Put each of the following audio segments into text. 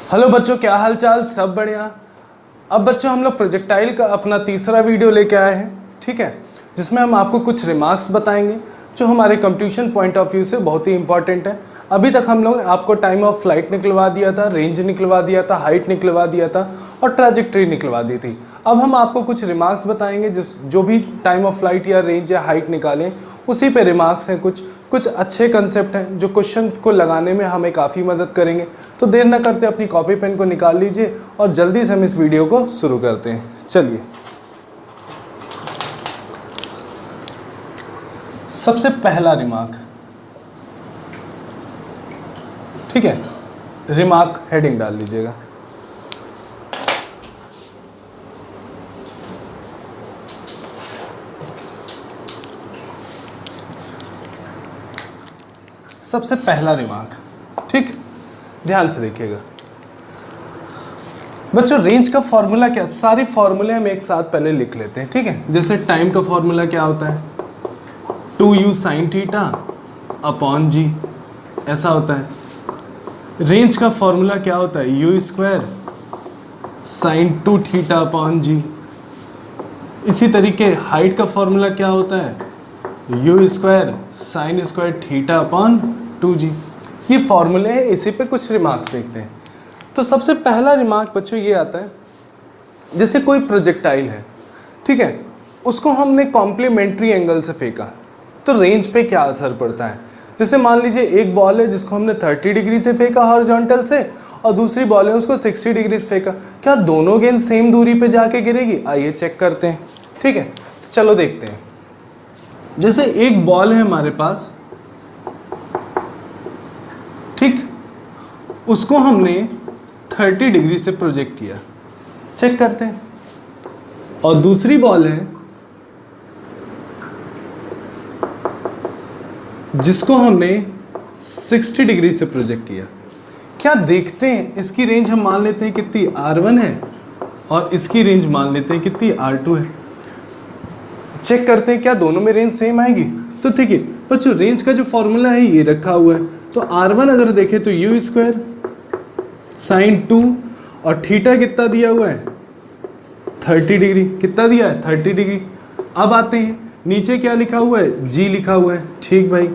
Hello बच्चों, क्या हाल चाल? सब बढ़िया। अब बच्चों हम लोग प्रोजेक्टाइल का अपना तीसरा वीडियो लेके आए हैं, ठीक है, जिसमें हम आपको कुछ रिमार्क्स बताएंगे जो हमारे कंप्यूटेशन पॉइंट ऑफ व्यू से बहुत ही इंपॉर्टेंट है। अभी तक हम लोग आपको टाइम ऑफ फ्लाइट निकलवा दिया था, रेंज निकलवा दिया था, हाइट निकलवा दिया था और ट्रैजेक्टरी निकलवा दी थी। अब हम आपको कुछ रिमार्क्स बताएंगे जो भी टाइम ऑफ फ्लाइट या रेंज या हाइट निकालें उसी पे रिमार्क्स हैं। कुछ अच्छे कंसेप्ट हैं जो क्वेश्चन को लगाने में हमें काफ़ी मदद करेंगे। तो देर न करते अपनी कॉपी पेन को निकाल लीजिए और जल्दी से हम इस वीडियो को शुरू करते हैं। चलिए, सबसे पहला रिमार्क, ठीक है, रिमार्क हेडिंग डाल लीजिएगा। सबसे पहला रिमार्क, ठीक, ध्यान से देखिएगा बच्चों। रेंज का फॉर्मूला क्या? सारे फॉर्मूले हम एक साथ पहले लिख लेते हैं, ठीक है। जैसे टाइम का फॉर्मूला क्या होता है? 2u sin थीटा अपॉन जी, ऐसा होता है। रेंज का फॉर्मूला क्या होता है? u square sin 2 theta upon g. इसी तरीके हाइट का फॉर्मूला क्या होता है? u square sine square theta upon 2g। ये फॉर्मूले हैं, इसी पे कुछ रिमार्क्स देखते हैं। तो सबसे पहला रिमार्क बच्चों ये आता है, जैसे कोई प्रोजेक्टाइल है, ठीक है, उसको हमने कॉम्प्लीमेंट्री एंगल से फेंका तो रेंज पे क्या असर पड़ता है। जैसे मान लीजिए एक बॉल है जिसको हमने 30 डिग्री से फेंका हॉरिजॉन्टल से और दूसरी बॉल है उसको 60 डिग्री से फेंका, क्या दोनों गेंद सेम दूरी पे जाके गिरेगी? आइए चेक करते हैं, ठीक है। तो चलो देखते हैं। जैसे एक बॉल है हमारे पास, ठीक, उसको हमने 30 डिग्री से प्रोजेक्ट किया, चेक करते हैं। और दूसरी बॉल है जिसको हमने 60 डिग्री से प्रोजेक्ट किया। क्या देखते हैं? इसकी रेंज हम मान लेते हैं कितनी, R1 है, और इसकी रेंज मान लेते हैं कितनी, R2 है। चेक करते हैं क्या दोनों में रेंज सेम आएगी। तो ठीक है बच्चों, रेंज का जो फॉर्मूला है ये रखा हुआ है। तो R1 अगर देखें तो u स्क्वायर साइन 2 और थीटा कितना दिया हुआ है? 30 डिग्री। कितना दिया है? 30 डिग्री। अब आते हैं नीचे क्या लिखा हुआ है? g लिखा हुआ है, ठीक भाई।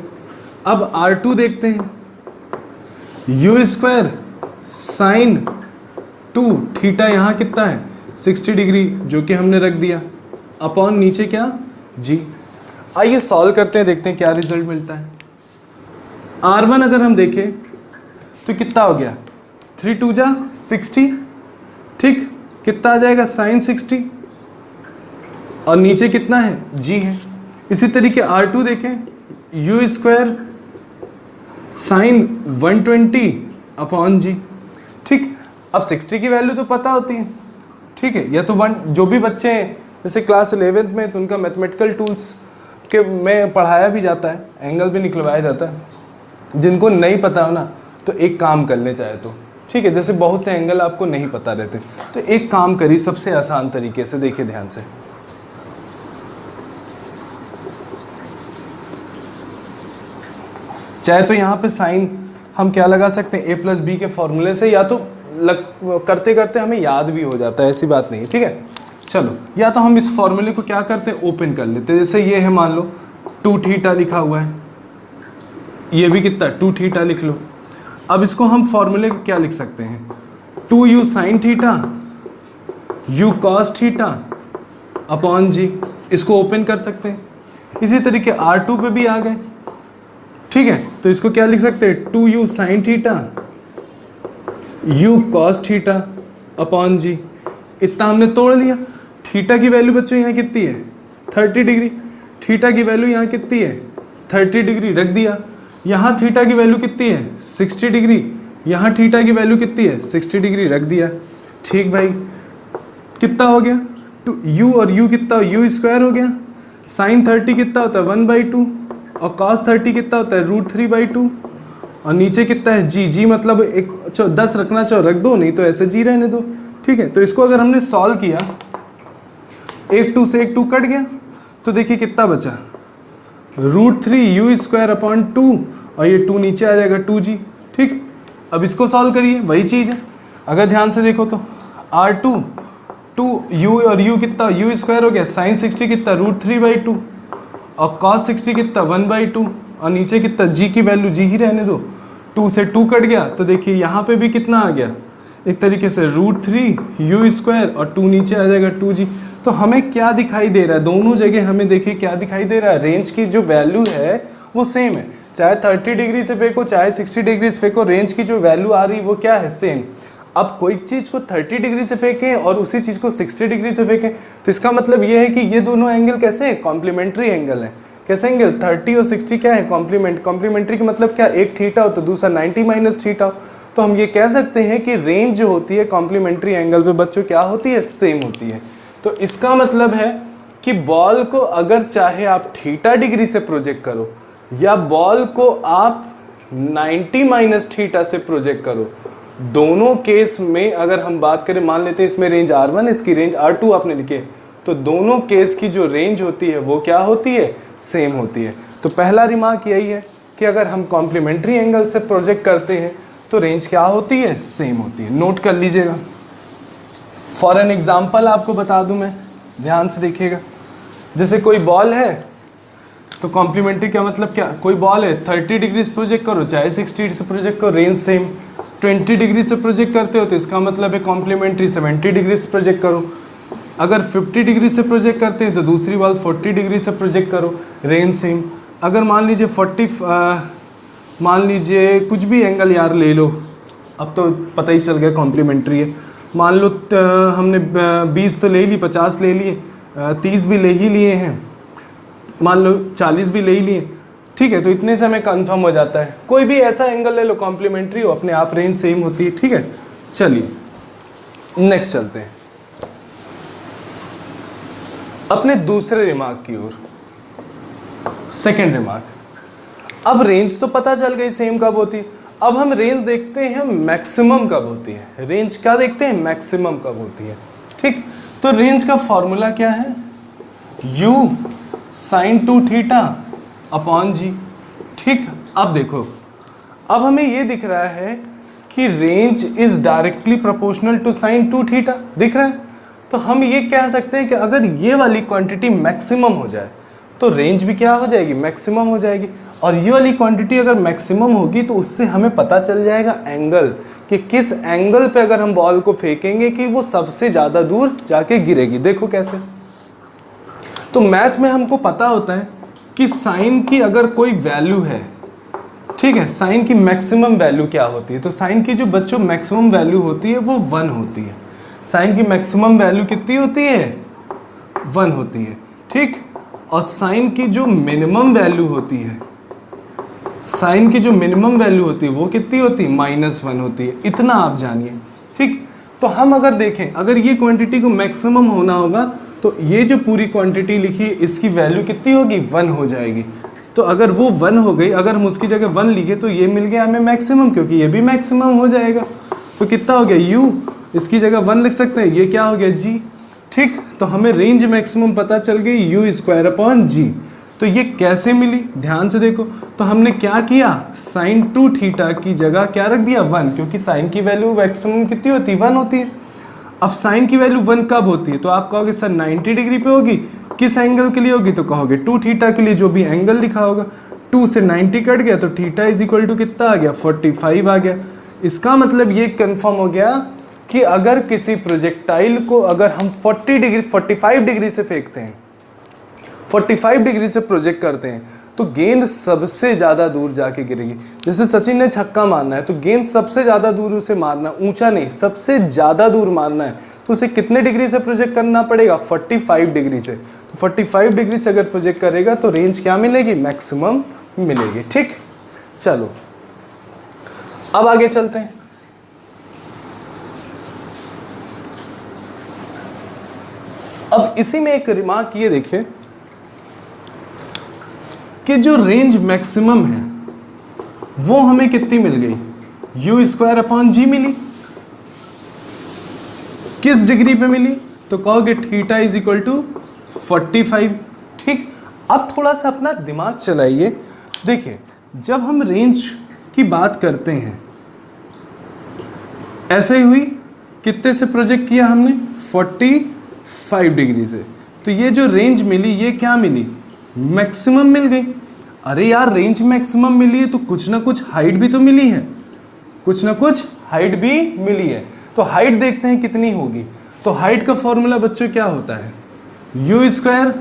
अब R2 देखते हैं, u स्क्वायर साइन 2 थीटा यहाँ कितना है? 60 डिग्री, जो कि हमने रख दिया, अपॉन नीचे क्या? g। आइए सॉल्व करते हैं, देखते हैं क्या रिजल्ट मिलता है। R1 अगर हम देखें तो कितना हो गया? 3 2 जा 60, ठीक, कितना आ जाएगा? साइन 60 और नीचे कितना है? g है। इसी तरीके R2 देखें, u स्क्वायर साइन 120 अपॉन जी, ठीक। अब 60 की वैल्यू तो पता होती है, ठीक है, या तो जो भी बच्चे हैं जैसे क्लास 11th में, तो उनका मैथमेटिकल टूल्स के में पढ़ाया भी जाता है, एंगल भी निकलवाया जाता है। जिनको नहीं पता हो ना, तो एक काम कर ले चाहे तो, ठीक है, जैसे बहुत से एंगल आपको नहीं पता रहते, तो एक काम करिए सबसे आसान तरीके से, देखिए ध्यान से। चाहे तो यहाँ पे साइन हम क्या लगा सकते हैं? a प्लस बी के फॉर्मूले से, या तो करते करते हमें याद भी हो जाता है, ऐसी बात नहीं है, ठीक है। चलो, या तो हम इस फॉर्मूले को क्या करते हैं? ओपन कर लेते हैं। जैसे ये है, मान लो 2 थीटा लिखा हुआ है, ये भी कितना? 2 थीटा लिख लो। अब इसको हम फॉर्मूले को क्या लिख सकते हैं? 2u sine theta u cos theta upon g. इसको ओपन कर सकते हैं। इसी तरीके R2 पे भी आ गए, ठीक है, तो इसको क्या लिख सकते हैं? 2u sine theta u cos theta upon g. इतना हमने तोड़ लिया। थीटा की वैल्यू बच्चों यहाँ कितनी है? 30 डिग्री। थीटा की वैल्यू यहाँ कितनी है? 30 डिग्री, रख दिया। यहाँ थीटा की वैल्यू कितनी है? 60 डिग्री। यहाँ थीटा की वैल्यू कितनी है? 60 डिग्री, रख दिया। ठीक भाई, कितना हो गया? u और u कितना? u स्क्वायर हो गया। साइन 30 कितना होता है? 1/2 और कॉस 30 कितना होता है? √3/2 और नीचे कितना है? g मतलब एक 10 रखना चाहो रख दो, नहीं तो ऐसे g रहने दो, ठीक है। तो इसको अगर हमने सॉल्व किया, एक 2 से एक 2 कट गया, तो देखिए कितना बचा? √3u स्क्वायर अपॉन 2 और ये 2 नीचे आ जाएगा 2g, ठीक। अब इसको सॉल्व करिए, वही चीज़ है। अगर ध्यान से देखो तो R2 2 और u कितना, u स्क्वायर हो गया, साइन 60 कितना √3/2 और cos 60 कितना 1/2 और नीचे कितना g की वैल्यू g ही रहने दो, 2 से 2 कट गया तो देखिए यहाँ पे भी कितना आ गया एक तरीके से √3 u स्क्वायर और 2 नीचे आ जाएगा 2g। तो हमें क्या दिखाई दे रहा है, दोनों जगह हमें देखिए क्या दिखाई दे रहा है, रेंज की जो वैल्यू है वो सेम है, चाहे 30 डिग्री से फेंको चाहे 60 डिग्री से फेंको, रेंज की जो वैल्यू आ रही है वो क्या है, सेम। अब कोई चीज़ को 30 डिग्री से फेंकें और उसी चीज़ को 60 डिग्री से फेंकें तो इसका मतलब ये है कि ये दोनों एंगल कैसे हैं, कॉम्प्लीमेंट्री एंगल है। कैसे एंगल, 30 और 60 क्या है, कॉम्प्लीमेंट्री का मतलब क्या, एक थीटा हो तो दूसरा 90 माइनस थीटा हो। तो हम ये कह सकते हैं कि रेंज जो होती है कॉम्प्लीमेंट्री एंगल पे बच्चों क्या होती है, सेम होती है। तो इसका मतलब है कि बॉल को अगर चाहे आप थीटा डिग्री से प्रोजेक्ट करो या बॉल को आप 90 माइनस थीटा से प्रोजेक्ट करो, दोनों केस में अगर हम बात करें, मान लेते हैं इसमें रेंज R1 इसकी रेंज R2 आपने लिखे, तो दोनों केस की जो रेंज होती है वो क्या होती है, सेम होती है। तो पहला रिमार्क यही है कि अगर हम कॉम्प्लीमेंट्री एंगल से प्रोजेक्ट करते हैं तो रेंज क्या होती है, सेम होती है। नोट कर लीजिएगा। फॉर एन एग्जाम्पल आपको बता दूं मैं, ध्यान से देखिएगा। जैसे कोई बॉल है तो कॉम्प्लीमेंट्री का मतलब क्या, कोई बॉल है 30 डिग्री से प्रोजेक्ट करो चाहे 60 से प्रोजेक्ट करो, रेंज सेम। 20 डिग्री से प्रोजेक्ट करते हो तो इसका मतलब है कॉम्प्लीमेंट्री 70 डिग्री से प्रोजेक्ट करो। अगर 50 डिग्री से प्रोजेक्ट करते हैं तो दूसरी बॉल 40 डिग्री से प्रोजेक्ट करो, रेंज सेम। अगर मान लीजिए मान लीजिए कुछ भी एंगल यार ले लो, अब तो पता ही चल गया कॉम्प्लीमेंट्री है। मान लो हमने 20 तो ले ली, 50 ले लिए, 30 भी ले ही लिए हैं, मान लो 40 भी ले ही लिए, ठीक है। तो इतने से हमें कंफर्म हो जाता है, कोई भी ऐसा एंगल ले लो कॉम्प्लीमेंट्री हो, अपने आप रेंज सेम होती है, ठीक है। चलिए नेक्स्ट चलते हैं अपने दूसरे रिमार्क की ओर, सेकेंड रिमार्क। अब रेंज तो पता चल गई सेम कब होती है, अब हम रेंज देखते हैं मैक्सिमम कब होती है। रेंज क्या देखते हैं, मैक्सिमम कब होती है, ठीक। तो रेंज का फॉर्मूला क्या है, u sin 2 थीटा अपॉन जी, ठीक। अब देखो, अब हमें ये दिख रहा है कि range is directly proportional to sin 2 theta, दिख रहा है। तो हम ये कह सकते हैं कि अगर ये वाली क्वांटिटी मैक्सिमम हो जाए तो रेंज भी क्या हो जाएगी, मैक्सिमम हो जाएगी। और ये वाली क्वांटिटी अगर मैक्सिमम होगी तो उससे हमें पता चल जाएगा एंगल, कि किस एंगल पे अगर हम बॉल को फेंकेंगे कि वो सबसे ज़्यादा दूर जाके गिरेगी। देखो कैसे, तो मैथ में हमको पता होता है कि साइन की अगर कोई वैल्यू है, ठीक है, साइन की मैक्सिमम वैल्यू क्या होती है, तो साइन की जो बच्चों मैक्सिमम वैल्यू होती है वो 1 होती है। साइन की मैक्सिमम वैल्यू कितनी होती है, 1 होती है, ठीक। और साइन की जो मिनिमम वैल्यू होती है, साइन की जो मिनिमम वैल्यू होती है वो कितनी होती है, -1 होती है। इतना आप जानिए, ठीक। तो हम अगर देखें, अगर ये क्वांटिटी को मैक्सिमम होना होगा तो ये जो पूरी क्वांटिटी लिखी है इसकी वैल्यू कितनी होगी, 1 हो जाएगी। तो अगर वो 1 हो गई, अगर हम उसकी जगह 1 लिखे तो ये मिल गया हमें मैक्सिमम, क्योंकि ये भी मैक्सिमम हो जाएगा। तो कितना हो गया, u, इसकी जगह 1 लिख सकते हैं, ये क्या हो गया, g, ठीक। तो हमें रेंज मैक्सिमम पता चल गई, u² अपॉन g। तो ये कैसे मिली, ध्यान से देखो। तो हमने क्या किया, sin 2 थीटा की जगह क्या रख दिया, 1, क्योंकि साइन की वैल्यू मैक्सिमम कितनी होती है, 1 होती है। अब साइन की वैल्यू 1 कब होती है, तो आप कहोगे सर 90 डिग्री पे होगी, किस एंगल के लिए होगी, तो कहोगे 2 थीटा के लिए, जो भी एंगल लिखा होगा। 2 से 90 कट गया तो थीटा इज इक्वल टू कितना आ गया, 45 आ गया। इसका मतलब ये कंफर्म हो गया कि अगर किसी प्रोजेक्टाइल को अगर हम 45 डिग्री से फेंकते हैं, 45 डिग्री से प्रोजेक्ट करते हैं, तो गेंद सबसे ज़्यादा दूर जाके गिरेगी। जैसे सचिन ने छक्का मारना है तो गेंद सबसे ज़्यादा दूर उसे मारना, ऊंचा नहीं, सबसे ज़्यादा दूर मारना है, तो उसे कितने डिग्री से प्रोजेक्ट करना पड़ेगा, 45 डिग्री से। तो 45 डिग्री से अगर प्रोजेक्ट करेगा तो रेंज क्या मिलेगी, मैक्सिमम मिलेगी, ठीक। चलो अब आगे चलते हैं। अब इसी में एक रिमार्क ये देखिए कि जो रेंज मैक्सिमम है वो हमें कितनी मिल गई, u² अपॉन g मिली। किस डिग्री पे मिली, तो कहोगे थीटा इज इक्वल टू 45, ठीक। अब थोड़ा सा अपना दिमाग चलाइए, देखिए जब हम रेंज की बात करते हैं, ऐसे ही हुई कितने से प्रोजेक्ट किया हमने? 45 डिग्री से। तो ये जो रेंज मिली ये क्या मिली? मैक्सिमम मिल गई। अरे यार रेंज मैक्सिमम मिली है तो कुछ ना कुछ हाइट भी तो मिली है, कुछ ना कुछ हाइट भी मिली है। तो हाइट देखते हैं कितनी होगी। तो हाइट का फॉर्मूला बच्चों क्या होता है? यू स्क्वायर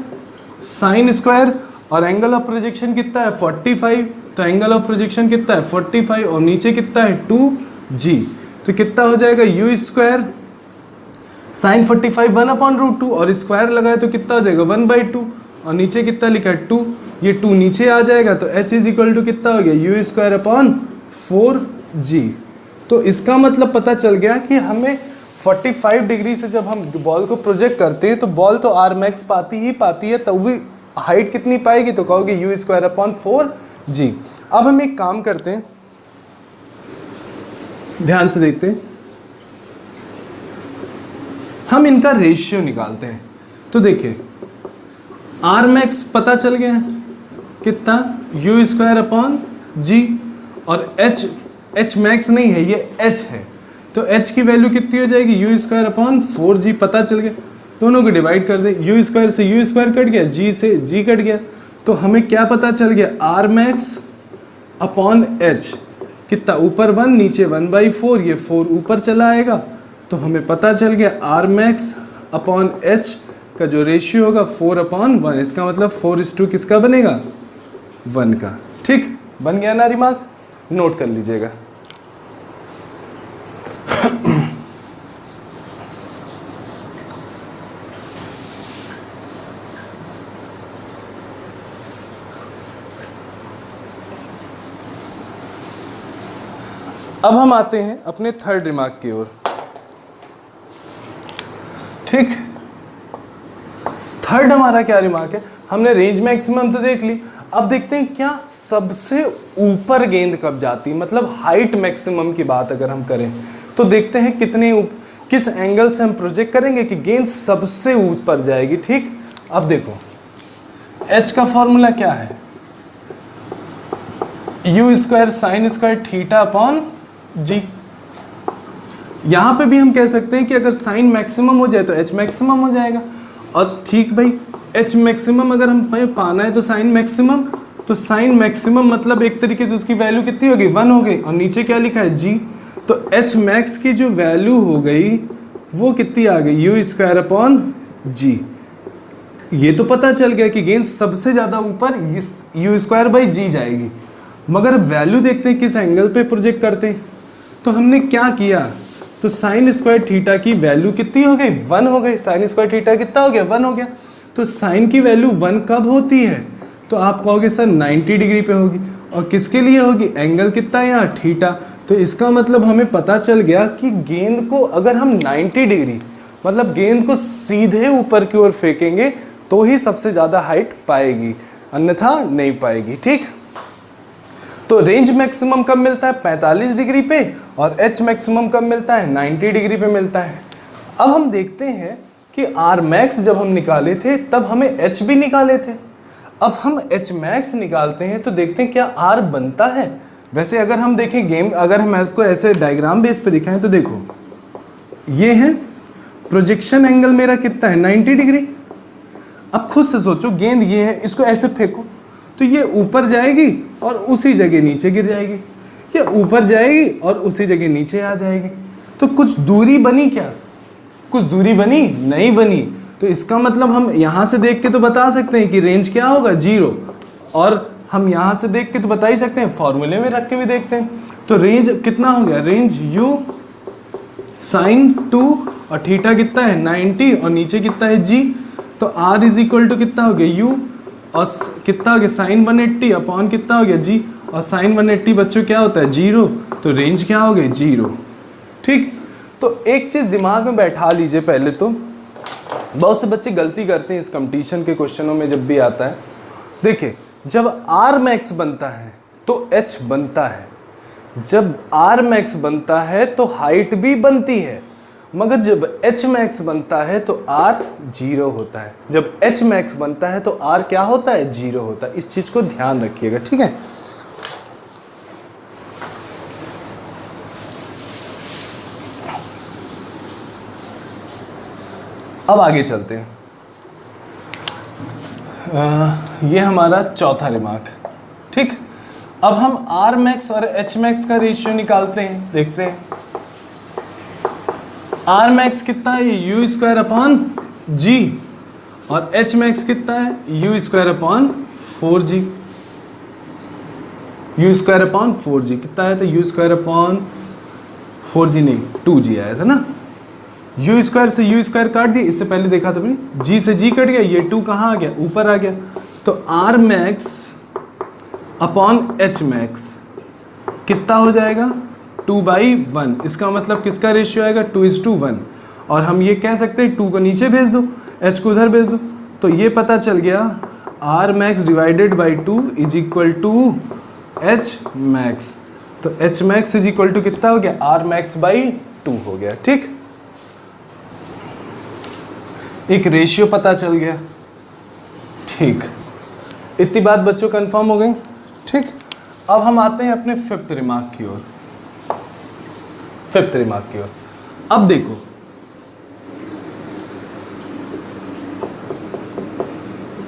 साइन स्क्वायर, और एंगल ऑफ प्रोजेक्शन कितना है? 45। तो एंगल ऑफ प्रोजेक्शन कितना है? 45, और नीचे कितना है? 2g। तो कितना हो जाएगा? यू स्क्वायर साइन 45 1/√2, और स्क्वायर लगाए तो कितना हो जाएगा? 1/2, और नीचे कितना लिखा है? 2। ये 2 नीचे आ जाएगा तो h इज इक्वल टू कितना हो गया? You square upon 4g। तो इसका मतलब पता चल गया कि हमें 45 डिग्री से जब हम बॉल को प्रोजेक्ट करते हैं तो बॉल तो आर मैक्स पाती है, तब भी हाइट कितनी पाएगी? तो कहोगे यू स्क्वायर अपॉन 4g। अब हम एक काम करते हैं, ध्यान से देखते हैं, हम इनका रेशियो निकालते हैं। तो देखिए आर मैक्स पता चल गया है कितना? यू स्क्वायर अपॉन जी, और एच मैक्स नहीं है, ये एच है। तो एच की वैल्यू कितनी हो जाएगी? यू स्क्वायर अपॉन 4g पता चल गया। दोनों को डिवाइड कर दे, यू स्क्वायर से यू स्क्वायर कट गया, जी से जी कट गया। तो हमें क्या पता चल गया? आर मैक्स अपॉन एच कितना? ऊपर 1 नीचे 1/4, ये 4 ऊपर चला आएगा। तो हमें पता चल गया आर मैक्स अपॉन एच का जो रेशियो होगा 4/1। इसका मतलब 4:2 किसका बनेगा? 1 का। ठीक, बन गया ना दिमाग? नोट कर लीजिएगा। अब हम आते हैं अपने थर्ड रिमार्क की ओर। ठीक, थर्ड हमारा क्या रिमार्क है? हमने रेंज मैक्सिमम तो देख ली, अब देखते हैं क्या सबसे ऊपर गेंद कब जाती है, मतलब हाइट मैक्सिमम की बात अगर हम करें तो देखते हैं किस एंगल से हम प्रोजेक्ट करेंगे कि गेंद सबसे ऊपर जाएगी। ठीक, अब देखो एच का फॉर्मूला क्या है? U square sine square theta upon g. यहां पे भी हम कह सकते हैं कि अगर साइन मैक्सिमम हो जाए तो एच मैक्सिमम हो जाएगा। और ठीक भाई, एच मैक्सिमम अगर हमें पाना है तो साइन मैक्सिमम, तो साइन मैक्सिमम मतलब एक तरीके से उसकी वैल्यू कितनी होगी? 1 हो गई, और नीचे क्या लिखा है? जी। तो एच मैक्स की जो वैल्यू हो गई वो कितनी आ गई? यू स्क्वायर अपॉन जी। ये तो पता चल गया कि गेंद सबसे ज़्यादा ऊपर यू स्क्वायर बाई जी जाएगी, मगर वैल्यू देखते हैं किस एंगल पे प्रोजेक्ट करते हैं। तो हमने क्या किया? तो साइन स्क्वायर थीटा की वैल्यू कितनी हो गई? 1 हो गई। साइन स्क्वायर थीटा कितना हो गया? 1 हो गया। तो साइन की वैल्यू 1 कब होती है? तो आप कहोगे सर 90 डिग्री पे होगी, और किसके लिए होगी? एंगल कितना है यहाँ? थीटा। तो इसका मतलब हमें पता चल गया कि गेंद को अगर हम 90 डिग्री मतलब गेंद को सीधे ऊपर की ओर फेंकेंगे तो ही सबसे ज़्यादा हाइट पाएगी, अन्यथा नहीं पाएगी। ठीक, तो रेंज मैक्सिमम कब मिलता है? 45 डिग्री पे, और एच मैक्सिमम कब मिलता है? 90 डिग्री पे मिलता है। अब हम देखते हैं कि आर मैक्स जब हम निकाले थे तब हमें एच भी निकाले थे। अब हम एच मैक्स निकालते हैं तो देखते हैं क्या आर बनता है। वैसे अगर हम देखें गेम, अगर हम आपको ऐसे डायग्राम बेस पे दिखाएं तो देखो ये है प्रोजेक्शन एंगल मेरा कितना है? 90 डिग्री। अब खुद से सोचो, गेंद ये है, इसको ऐसे फेंको तो ये ऊपर जाएगी और उसी जगह नीचे गिर जाएगी, ये ऊपर जाएगी और उसी जगह नीचे आ जाएगी। तो कुछ दूरी बनी क्या? कुछ दूरी बनी? नहीं बनी। तो इसका मतलब हम यहाँ से देख के तो बता सकते हैं कि रेंज क्या होगा? 0। और हम यहाँ से देख के तो बता ही सकते हैं, फॉर्मूले में रख के भी देखते हैं। तो रेंज कितना हो गया? रेंज u साइन 2 और थीटा कितना है? 90, और नीचे कितना है? g। तो r इज इक्वल टू कितना हो गया? u, और कितना हो गया? साइन 180 अपॉन कितना हो गया? g। और साइन 180 बच्चों क्या होता है? 0। तो रेंज क्या हो गई? 0। ठीक, तो एक चीज़ दिमाग में बैठा लीजिए पहले तो, बहुत से बच्चे गलती करते हैं इस कंपटीशन के क्वेश्चनों में जब भी आता है। देखिए, जब आर मैक्स बनता है तो एच बनता है, जब आर मैक्स बनता है तो हाइट भी बनती है, मगर जब एच मैक्स बनता है तो आर 0 होता है। जब एच मैक्स बनता है तो आर क्या होता है? 0 होता है। इस चीज़ को ध्यान रखिएगा, ठीक है। अब आगे चलते हैं। ये हमारा चौथा रिमार्क, ठीक। अब हम आर मैक्स और एच मैक्स का रेशियो निकालते हैं, देखते हैं। आर मैक्स कितना है, यू स्क्वायर अपॉन जी, और एच मैक्स कितना है, u square upon 4g। You square upon 4g कितना है, तो यू स्क्वायर अपॉन 4g नहीं 2g आया था ना। यू स्क्वायर से यू स्क्वायर काट दिया, इससे पहले देखा था मैंने, जी से जी कट गया, ये 2 कहाँ आ गया, ऊपर आ गया। तो R max upon H max कितना हो जाएगा, 2/1। इसका मतलब किसका रेशियो आएगा, 2:1। और हम ये कह सकते हैं 2 को नीचे भेज दो, एच को उधर भेज दो, तो ये पता चल गया r max divided by 2 is equal to h max. तो h max is equal to कितना हो गया, आर मैक्स बाई 2 हो गया, ठीक। एक रेशियो पता चल गया, ठीक। इतनी बात बच्चों कंफर्म हो गई, ठीक। अब हम आते हैं अपने फिफ्थ रिमार्क की ओर। फिफ्थ रिमार्क की ओर अब देखो,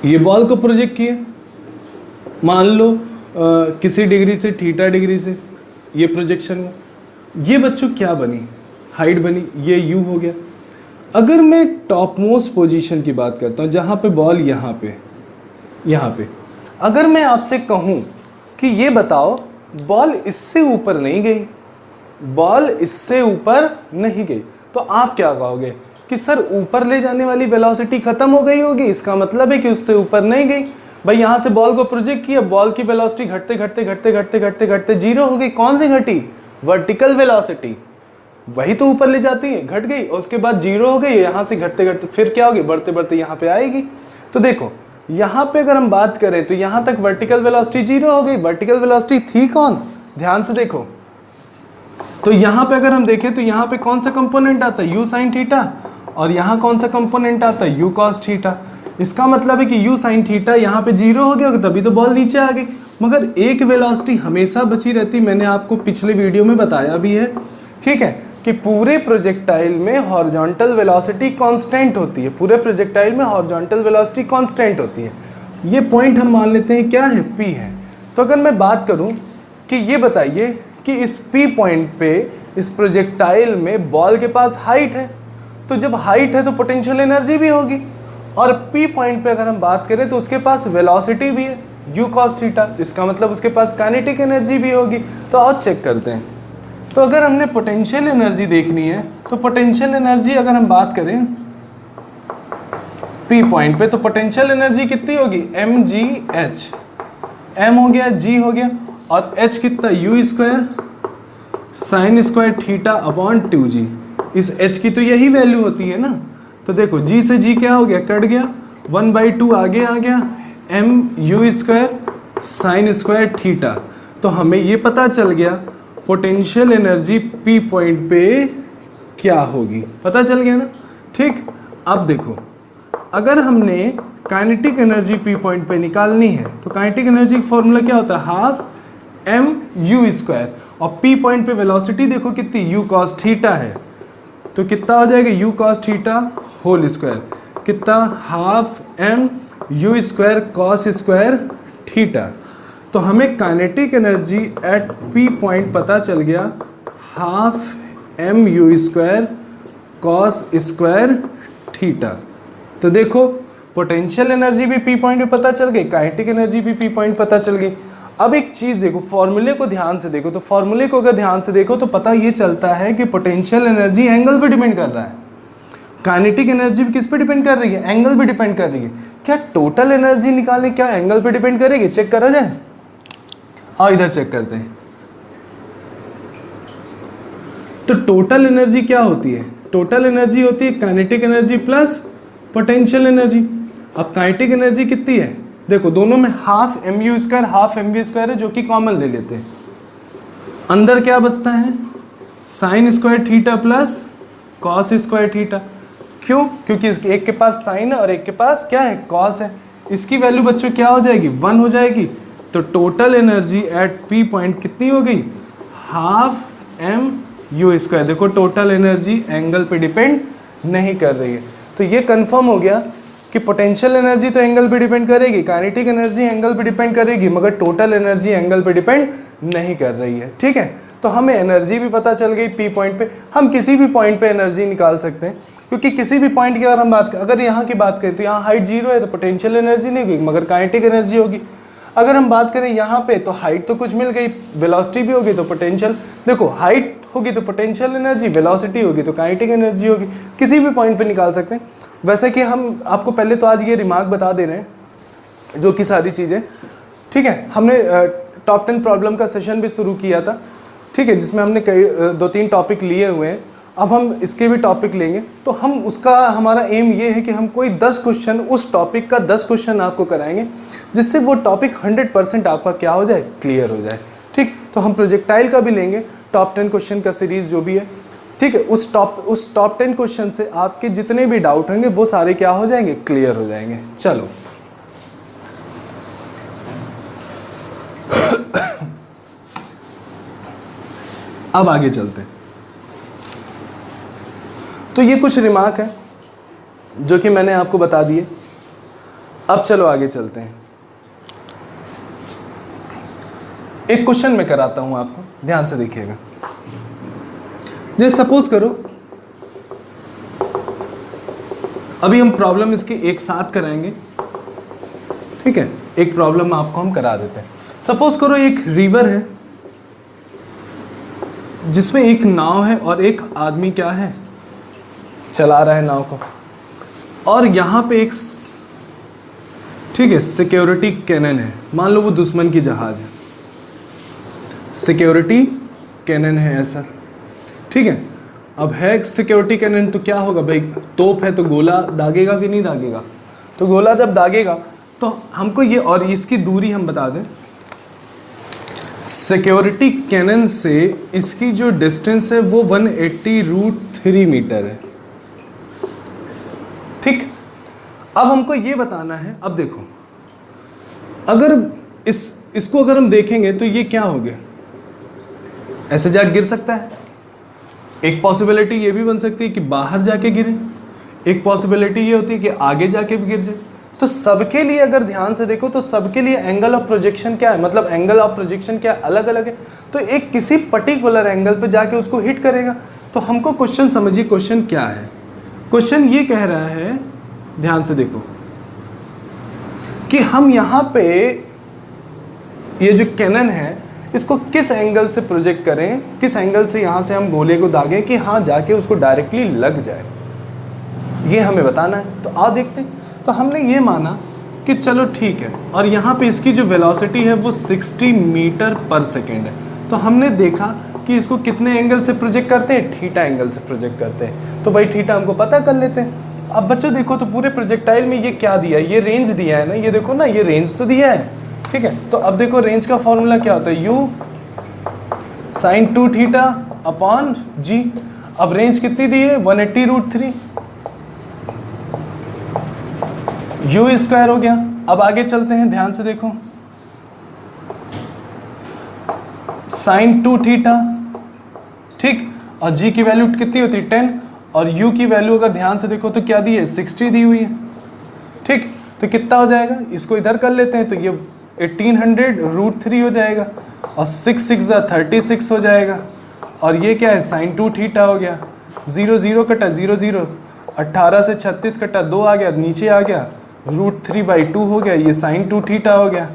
ये बॉल को प्रोजेक्ट किए, मान लो किसी डिग्री से, थीटा डिग्री से, ये प्रोजेक्शन हुआ। ये बच्चों क्या बनी, हाइट बनी, ये यू हो गया। अगर मैं टॉप मोस्ट पोजीशन की बात करता हूँ, जहाँ पे बॉल यहाँ पे, अगर मैं आपसे कहूँ कि ये बताओ बॉल इससे ऊपर नहीं गई, बॉल इससे ऊपर नहीं गई, तो आप क्या कहोगे कि सर ऊपर ले जाने वाली वेलोसिटी खत्म हो गई होगी, इसका मतलब है कि उससे ऊपर नहीं गई। भाई यहाँ से बॉल को प्रोजेक्ट किया, बॉल की वेलोसिटी घटते घटते घटते घटते घटते घटते जीरो हो गई। कौन सी घटी, वर्टिकल वेलोसिटी, वही तो ऊपर ले जाती है, घट गई, और उसके बाद जीरो हो गई, यहाँ से घटते घटते फिर क्या होगी, बढ़ते बढ़ते यहाँ पे आएगी। तो देखो यहाँ पे अगर हम बात करें तो यहाँ तक वर्टिकल वेलोसिटी जीरो हो गई। वर्टिकल वेलोसिटी थी कौन, ध्यान से देखो, तो यहाँ पे अगर हम देखें तो यहाँ पे कौन सा कंपोनेंट आता है, यू साइन थीटा, और यहाँ कौन सा कंपोनेंट आता है, यू कॉस थीटा। इसका मतलब है कि यू साइन थीटा यहाँ पे जीरो हो गया, तभी तो बॉल नीचे आ गई। मगर एक वेलोसिटी हमेशा बची रहती, मैंने आपको पिछले वीडियो में बताया भी है, ठीक है, कि पूरे प्रोजेक्टाइल में हॉरिजॉन्टल वेलोसिटी कांस्टेंट होती है, पूरे प्रोजेक्टाइल में हॉरिजॉन्टल वेलोसिटी कांस्टेंट होती है। ये पॉइंट हम मान लेते हैं क्या है, पी है। तो अगर मैं बात करूं कि ये बताइए कि इस पी पॉइंट पे इस प्रोजेक्टाइल में बॉल के पास हाइट है, तो जब हाइट है तो पोटेंशियल एनर्जी भी होगी, और पी पॉइंट पे अगर हम बात करें तो उसके पास वेलोसिटी भी है, यू कॉस थीटा, इसका मतलब उसके पास काइनेटिक एनर्जी भी होगी। तो और चेक करते हैं। तो अगर हमने पोटेंशियल एनर्जी देखनी है, तो पोटेंशियल एनर्जी अगर हम बात करें पी पॉइंट पे, तो पोटेंशियल एनर्जी कितनी होगी, एम जी एच, एम हो गया, जी हो गया, और एच कितना, you square sine square theta upon 2g। इस एच की तो यही वैल्यू होती है ना। तो देखो जी से जी क्या हो गया, कट गया, 1/2 आगे आ गया, M you square sine square theta. तो हमें ये पता चल गया पोटेंशियल एनर्जी पी पॉइंट पे क्या होगी, पता चल गया ना, ठीक। अब देखो अगर हमने काइनेटिक एनर्जी पी पॉइंट पे निकालनी है, तो काइनेटिक एनर्जी का फॉर्मूला क्या होता है, हाफ एम यू स्क्वायर, और पी पॉइंट पे वेलोसिटी देखो कितनी, यू कॉस थीटा है, तो कितना हो जाएगा, u cos theta whole square, कितना, half M you square cos square theta. तो हमें kinetic energy at p point पता चल गया, half M you square cos square theta. तो देखो पोटेंशियल एनर्जी भी पी पॉइंट पे पता चल गई, काइनेटिक एनर्जी भी पी पॉइंट पता चल गई। अब एक चीज़ देखो, फॉर्मूले को ध्यान से देखो, तो फॉर्मूले को अगर ध्यान से देखो तो पता ये चलता है कि पोटेंशियल एनर्जी एंगल पे डिपेंड कर रहा है, काइनेटिक एनर्जी भी किस पे डिपेंड कर रही है, एंगल पे डिपेंड कर रही है। क्या टोटल एनर्जी निकालने क्या एंगल पे डिपेंड करेगी, चेक करा जाए, आओ इधर चेक करते हैं। तो टोटल एनर्जी क्या होती है, टोटल एनर्जी होती है kinetic energy plus potential energy. अब काइनेटिक एनर्जी कितनी है, देखो दोनों में half M you square half M V square है, जो कि कॉमन ले लेते हैं। अंदर क्या बचता है, sign square theta plus cos square theta. क्यों, क्योंकि इसके एक के पास साइन है और एक के पास क्या है, कॉस है। इसकी वैल्यू बच्चों क्या हो जाएगी, 1 हो जाएगी। तो total energy at p point कितनी हो गई, हाफ एम यू स्क्वायर। देखो टोटल एनर्जी एंगल पे डिपेंड नहीं कर रही है। तो ये कंफर्म हो गया कि पोटेंशियल एनर्जी तो एंगल पे डिपेंड करेगी, काइनेटिक एनर्जी एंगल पे डिपेंड करेगी, मगर टोटल एनर्जी एंगल पे डिपेंड नहीं कर रही है। ठीक है, तो हमें एनर्जी भी पता चल गई पी पॉइंट पे। हम किसी भी पॉइंट पे एनर्जी निकाल सकते हैं, क्योंकि किसी भी पॉइंट की अगर हम बात करें, अगर यहाँ की बात करें तो यहाँ हाइट 0 है तो पोटेंशियल एनर्जी नहीं होगी मगर काइनेटिक एनर्जी होगी। अगर हम बात करें यहाँ पे तो हाइट तो कुछ मिल गई, वेलोसिटी भी होगी तो पोटेंशियल, देखो हाइट होगी तो पोटेंशियल एनर्जी, वेलोसिटी होगी तो काइनेटिक एनर्जी होगी, किसी भी पॉइंट पे निकाल सकते हैं। वैसे कि हम आपको पहले तो आज ये रिमार्क बता दे रहे हैं जो कि सारी चीज़ें, ठीक है। हमने टॉप 10 प्रॉब्लम का सेशन भी शुरू किया था, ठीक है, जिसमें हमने कई 2-3 टॉपिक लिए हुए हैं। अब हम इसके भी टॉपिक लेंगे, तो हम उसका हमारा एम ये है कि हम कोई 10 क्वेश्चन उस टॉपिक का 10 क्वेश्चन आपको कराएंगे, जिससे वो टॉपिक 100% आपका क्या हो जाए, क्लियर हो जाए। ठीक, तो हम प्रोजेक्टाइल का भी लेंगे, टॉप 10 क्वेश्चन का सीरीज़ जो भी है, ठीक है। उस टॉप 10 क्वेश्चन से आपके जितने भी डाउट होंगे वो सारे क्या हो जाएंगे, क्लियर हो जाएंगे। चलो अब आगे चलते हैं। तो ये कुछ रिमार्क है जो कि मैंने आपको बता दिए। अब चलो आगे चलते हैं। एक क्वेश्चन मैं कराता हूं आपको, ध्यान से देखिएगा। जैसे सपोज करो, अभी हम प्रॉब्लम इसकी एक साथ कराएंगे, ठीक है। एक प्रॉब्लम आपको हम करा देते हैं। सपोज करो एक रिवर है जिसमें एक नाव है और एक आदमी क्या है, चला रहा है नाव को, और यहाँ पे एक, ठीक है, सिक्योरिटी कैनन है। मान लो वो दुश्मन की जहाज है, सिक्योरिटी कैनन है ऐसा, ठीक है। अब है सिक्योरिटी कैनन तो क्या होगा भाई, तोप है तो गोला दागेगा कि नहीं दागेगा, तो गोला जब दागेगा तो हमको ये, और इसकी दूरी हम बता दें, सिक्योरिटी कैनन से इसकी जो डिस्टेंस है वो 180√3 मीटर है। ठीक, अब हमको ये बताना है, अब देखो अगर इसको अगर हम देखेंगे तो ये क्या हो गया, ऐसे जाके गिर सकता है। एक पॉसिबिलिटी ये भी बन सकती है कि बाहर जाके गिरे, एक पॉसिबिलिटी ये होती है कि आगे जाके भी गिर जाए। तो सबके लिए अगर ध्यान से देखो तो सबके लिए एंगल ऑफ प्रोजेक्शन क्या है, मतलब एंगल ऑफ प्रोजेक्शन क्या अलग अलग है। तो एक किसी पर्टिकुलर एंगल पे जाके उसको हिट करेगा। तो हमको क्वेश्चन समझिए, क्वेश्चन क्या है। क्वेश्चन ये कह रहा है, ध्यान से देखो, कि हम यहाँ पे ये जो कैनन है इसको किस एंगल से प्रोजेक्ट करें, किस एंगल से यहाँ से हम गोले को दागें कि हाँ जाके उसको डायरेक्टली लग जाए, ये हमें बताना है। तो आओ देखते हैं। तो हमने ये माना कि चलो ठीक है, और यहाँ पे इसकी जो वेलोसिटी है वो 60 मीटर पर सेकेंड है। तो हमने देखा कि इसको कितने एंगल से प्रोजेक्ट करते हैं, थीटा एंगल से प्रोजेक्ट करते हैं। तो वही थीटा हमको पता कर लेते हैं। अब बच्चों देखो, तो पूरे प्रोजेक्टाइल में ये क्या दिया है, ये रेंज दिया है ना, ये देखो ना, ये रेंज तो दिया है, ठीक है। तो अब देखो रेंज का फॉर्मूला क्या होता है, u sin 2 theta upon g। अब रेंज कितनी दी है, 180√3, u स्क्वायर हो गया। अब आगे चलते हैं, ध्यान से देखो, sin 2 थीटा, ठीक, और g की वैल्यू कितनी होती है, 10, और u की वैल्यू अगर ध्यान से देखो तो क्या दी है, 60 दी हुई है, ठीक। तो कितना हो जाएगा, इसको इधर कर लेते हैं, तो ये 1800√3 हो जाएगा, और 6 6 36 हो जाएगा, और ये क्या है, sin 2 थीटा हो गया। 0 0 कटा 0 0, 18 से 36 कटा 2 आ गया, नीचे आ गया, √3/2 हो गया, ये sin 2 थीटा हो गया,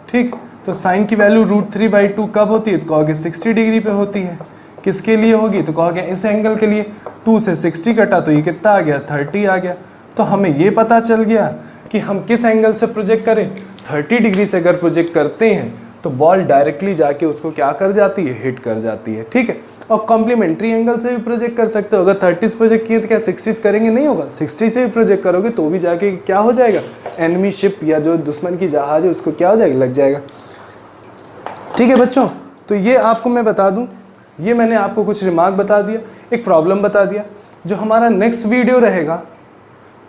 ठीक। तो साइन की वैल्यू √3/2 कब होती है, तो कहोगे 60 डिग्री पे होती है। किसके लिए होगी, तो कहोगे इस एंगल के लिए। 2 से 60 कटा तो ये कितना आ गया, 30 आ गया। तो हमें ये पता चल गया कि हम किस एंगल से प्रोजेक्ट करें। 30 डिग्री से अगर प्रोजेक्ट करते हैं तो बॉल डायरेक्टली जाके उसको क्या कर जाती है, हिट कर जाती है, ठीक है। और कॉम्प्लीमेंट्री एंगल से भी प्रोजेक्ट कर सकते हो। अगर 30 प्रोजेक्ट किए तो क्या 60 करेंगे, नहीं होगा, 60 से भी प्रोजेक्ट करोगे तो भी जाके क्या हो जाएगा, एनिमी शिप या जो दुश्मन की जहाज है उसको क्या हो जाएगा, लग जाएगा, ठीक है बच्चों। तो ये आपको मैं बता दूं, ये मैंने आपको कुछ रिमार्क बता दिया, एक प्रॉब्लम बता दिया। जो हमारा नेक्स्ट वीडियो रहेगा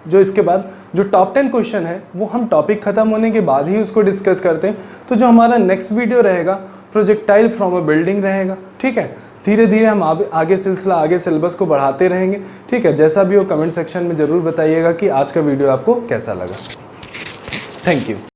जो इसके बाद जो टॉप 10 क्वेश्चन है वो हम टॉपिक ख़त्म होने के बाद ही उसको डिस्कस करते हैं। तो जो हमारा नेक्स्ट वीडियो रहेगा प्रोजेक्टाइल फ्रॉम अ बिल्डिंग रहेगा, ठीक है। धीरे धीरे हम आगे सिलेबस को बढ़ाते रहेंगे, ठीक है। जैसा भी हो कमेंट सेक्शन में ज़रूर बताइएगा कि आज का वीडियो आपको कैसा लगा। Thank you.